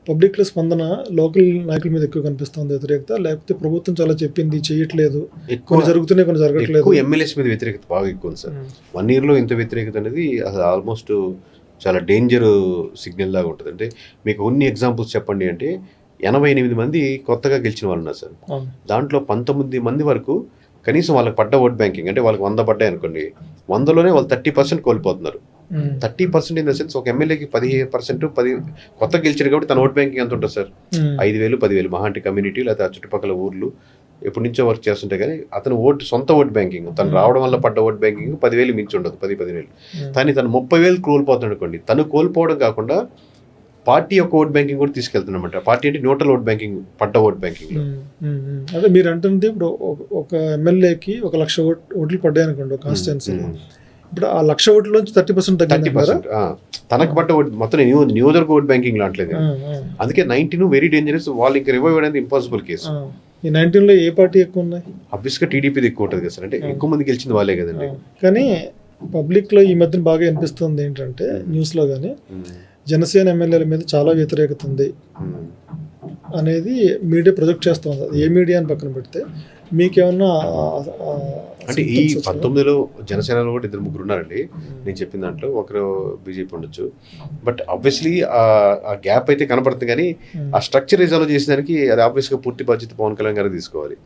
పబ్లిక్లో స్పందన లోకల్ నాయకుల మీద ఎక్కువ కనిపిస్తుంది వ్యతిరేకత, లేకపోతే ప్రభుత్వం చాలా చెప్పింది చేయట్లేదు, కొన్ని జరుగుతున్నాయి కొన్ని జరగట్లేదు? ఎమ్మెల్యేస్ మీద వ్యతిరేకత బాగా ఎక్కువ ఉంది సార్. 1 yearలో ఇంత వ్యతిరేకత అనేది అసలు ఆల్మోస్ట్ చాలా డేంజర్ సిగ్నల్ లాగా ఉంటుంది. అంటే మీకు కొన్ని ఎగ్జాంపుల్స్ చెప్పండి అంటే 88 మంది కొత్తగా గెలిచిన వాళ్ళు ఉన్నారు సార్. దాంట్లో 19 మంది వరకు కనీసం వాళ్ళకి పడ్డ ఓట్ బ్యాంకింగ్ అంటే వాళ్ళకి 100 పడ్డాయి అనుకోండి, 100లోనే వాళ్ళు 30% కోల్పోతున్నారు. 30% ఇన్ ద సెన్స్ ఒక ఎమ్మెల్యేకి 15% కొత్తగా గెలిచారు కాబట్టి తన ఓట్ బ్యాంకింగ్ ఎంత ఉంటుంది సార్? 5,000 10,000 మహాంటి కమ్యూనిటీ లేదా చుట్టుపక్కల ఊర్లు ఎప్పటి నుంచో వర్క్ చేస్తుంటే కానీ అతను సొంత ఓట్ బ్యాంకింగ్ తను రావడం వల్ల పడ్డ ఓట్ బ్యాంకింగ్ 10,000 మించి ఉండదు, 10,000. కానీ తను 30,000 కోల్పోతాడు అనుకోండి. తను కోల్పోవడం కాకుండా పార్టీ యొక్క ఓట్ బ్యాంకింగ్ కూడా తీసుకెళ్తున్నమాట. పార్టీ అంటే న్యూట్రల్ ఓట్ బ్యాంకింగ్, పడ్డ ఓట్ బ్యాంకింగ్. అదే మీరు అంటుంది ఇప్పుడు ఒక ఎమ్మెల్యేకి 1,00,000 ఓట్లు పడ్డాయి అనుకోండి ఒక కాన్స్టిట్యున్సీలో. ఇప్పుడు ఆ 1,00,000 ఓట్లోంచి 30% తగ్గింది. 30% తనకు పడ్డ ఓట్ మొత్తం నియోజకవర్గ ఓట్ బ్యాంకింగ్ లాంటిది. అందుకే 19 వెరీ డేంజరస్. వాళ్ళు ఇంకా రివైవ్ అనేది ఇంపాసిబుల్ కేసు. ఈ 19లో ఏ పార్టీ ఎక్కువ ఉన్నాయి? ఆబ్వియస్గా టీడీపీది ఎక్కువ ఉంటుంది కదా సార్. అంటే ఎక్కువ మంది గెలిచింది వాళ్ళే కదండి. కానీ పబ్లిక్లో ఈ మధ్యన బాగా అనిపిస్తుంది ఏంటంటే న్యూస్లో కానీ జనసేన ఎమ్మెల్యేల మీద చాలా వ్యతిరేకత ఉంది అనేది మీడియా ప్రొజెక్ట్ చేస్తూ ఉంది. ఏ మీడియా అని పక్కన పెడితే మీకేమన్నా అంటే ఈ 19లో జనసేనలో కూడా 2-3 ఉన్నారండి. నేను చెప్పిన దాంట్లో ఒకరు బీజేపీ ఉండొచ్చు. బట్ ఆబ్వియస్లీ ఆ గ్యాప్ అయితే కనపడుతుంది. కానీ ఆ స్ట్రక్చర్ రిజాల్వ్ చేసేదానికి అది ఆబ్వియస్గా పూర్తి బాధ్యత పవన్ కళ్యాణ్ గారు తీసుకోవాలి.